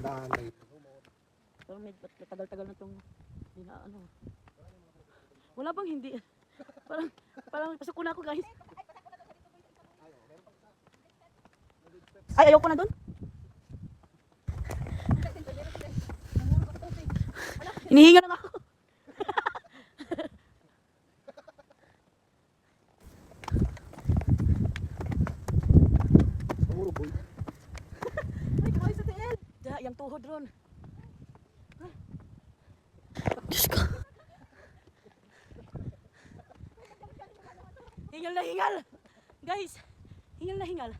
Dahan-dahan lang. Parang medyo tagal-tagal na itong ano. Wala bang hindi? Parang pasok ko na ako guys. Ay, ayoko na dun. Hinihinga lang ako. Siguro boy. Ay, kaway sa TL. Diyan, yung tuhod ron. Diyos ko. Hingal na hingal. Guys, hingal na hingal.